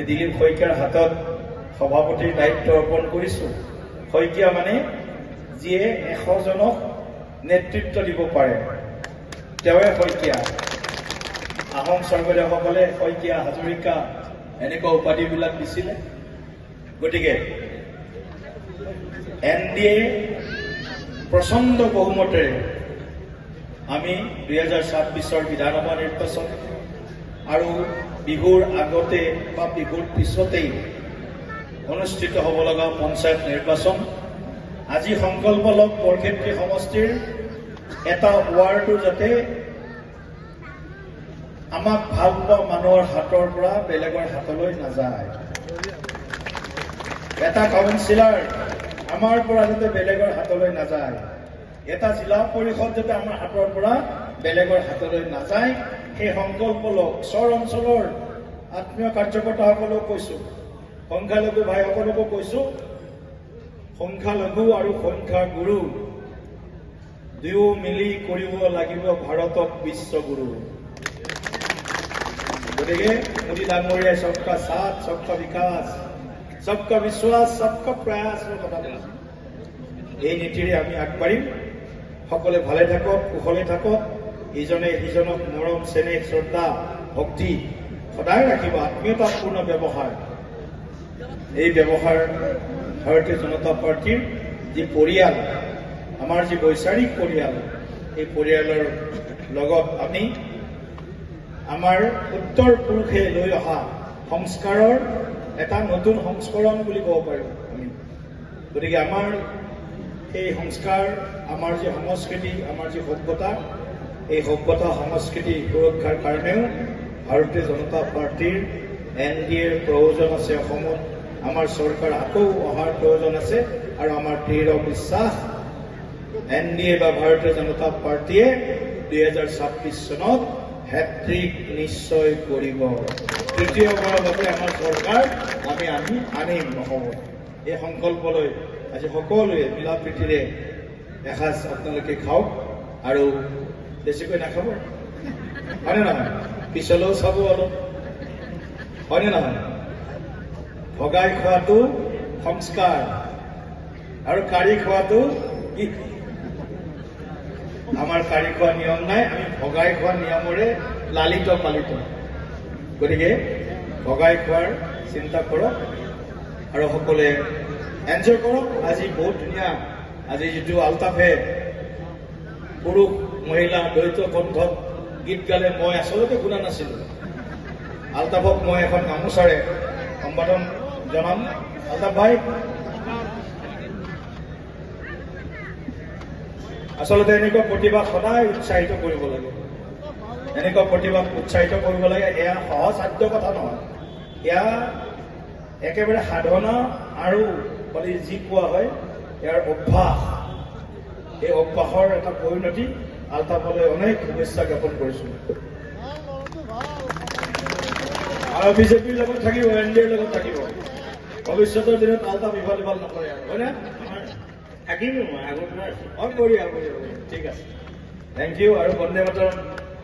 দিলীপ শইকীয়াৰ হাতত সভাপতিৰ দায়িত্ব অৰ্পণ কৰিছোঁ। শইকীয়া মানে যিয়ে 100 জনক নেতৃত্ব দিব পাৰে, তেওঁৱে শইকীয়া। আহোম স্বৰ্গদেউসকলে শইকীয়া, হাজৰিকা এনেকুৱা উপাধিবিলাক দিছিলে। গতিকে NDA প্ৰচণ্ড বহুমতেৰে আমি 2026 বিধানসভা নিৰ্বাচন আৰু বিহুৰ আগতে বা বিহুৰ পিছতেই অনুষ্ঠিত হ'ব লগা পঞ্চায়ত নিৰ্বাচন, আজি সংকল্প লওক বৰক্ষেত্ৰী সমষ্টিৰ এটা ৱাৰ্ডো যাতে আমাক ভাল পোৱা মানুহৰ হাতৰ পৰা বেলেগৰ হাতলৈ নাযায়, এটা কাউন্সিলৰ আমাৰ পৰা যাতে বেলেগৰ হাতলৈ নাযায়, এটা জিলা পৰিষদ যাতে আমাৰ হাতৰ পৰা বেলেগৰ হাতলৈ নাযায়, সেই সংকল্প লওক। ওচৰ অঞ্চলৰ আত্মীয় কাৰ্যকৰ্তাসকলক কৈছোঁ, সংখ্যালঘু ভাইসকলকো কৈছোঁ, সংখ্যালঘু আৰু সংখ্যাগুৰু দুয়ো মিলি কৰিব লাগিব ভাৰতক বিশ্বগুৰু। গতিকে মোদী ডাঙৰীয়াই সবকা সাথ, সবকা বিকাশ, সবকা বিশ্বাস, সবকা প্ৰয়াসৰ কথা কৈছে। এই নীতিৰে আমি আগবাঢ়িম। সকলোৱে ভালে থাকক, কুশলে থাকক, ইজনে সিজনক মৰম, চেনেহ, শ্ৰদ্ধা, ভক্তি সদায় ৰাখিব। আত্মীয়তাপূৰ্ণ ব্যৱহাৰ, এই ব্যৱহাৰ ভাৰতীয় জনতা পাৰ্টীৰ যি পৰিয়াল, আমাৰ যি বৈচাৰিক পৰিয়াল, এই পৰিয়ালৰ লগত আমি আমাৰ উত্তৰ পুৰুষে লৈ অহা সংস্কাৰৰ এটা নতুন সংস্কৰণ বুলি ক'ব পাৰোঁ আমি। গতিকে আমাৰ এই সংস্কাৰ, আমাৰ যি সংস্কৃতি, আমাৰ যি সভ্যতা, এই সভ্যতা সংস্কৃতি সুৰক্ষাৰ কাৰণেও ভাৰতীয় জনতা পাৰ্টীৰ NDAৰ প্ৰয়োজন আছে। অসমত আমাৰ চৰকাৰ আকৌ অহাৰ প্ৰয়োজন আছে আৰু আমাৰ দৃঢ় বিশ্বাস NDA বা ভাৰতীয় জনতা পাৰ্টীয়ে 2026 চনত হেট্ৰিক নিশ্চয় কৰিব। তৃতীয়বাৰৰ বাবে আমাৰ চৰকাৰ আমি আনিম, নহ'ব। এই সংকল্প লৈ আজি সকলোৱে মিলা প্ৰীতিৰে এসাঁজ আপোনালোকে খাওক আৰু বেছিকৈ নাখাব, হয়নে নহয়? পিছলৈও চাব অলপ, হয়নে নহয়? ভগাই খোৱাটো সংস্কাৰ আৰু কাঢ়ি খোৱাটো কি? আমাৰ কাঢ়ি খোৱা নিয়ম নাই, আমি ভগাই খোৱা নিয়মৰে লালিত পালিত। গতিকে ভগাই খোৱাৰ চিন্তা কৰক আৰু সকলোৱে এনজয় কৰক। আজি বহুত ধুনীয়া, আজি যিটো আলতাফে পুৰুষ মহিলা দ্বৈত কণ্ঠত গীত গালে, মই আচলতে শুনা নাছিলোঁ। আলতাফক মই এখন গামোচাৰে সম্বোধন জনাম। আলতাফ ভাই, আচলতে এনেকুৱা প্ৰতিভা সদায় উৎসাহিত কৰিব লাগে, এনেকুৱা প্ৰতিভাক উৎসাহিত কৰিব লাগে। এয়া সহজসাধ্য কথা নহয়, এয়া একেবাৰে সাধনা আৰু বুলি যি কোৱা হয় ইয়াৰ অভ্যাস। এই অভ্যাসৰ এটা পৰিণতি। আলতাফলৈ অনেক শুভেচ্ছা জ্ঞাপন কৰিছোঁ। আৰু বিজেপিৰ লগত থাকিব, NDAৰ লগত থাকিব। ভৱিষ্যতৰ দিনত আলতাফ ইফাল সিফাল নকৰে আৰু, হয় নে? থাকিম মই আগৰ পৰা আছোঁ। বঢ়িয়া, ঠিক আছে, থেংক ইউ। আৰু বন্দে মাতৰম।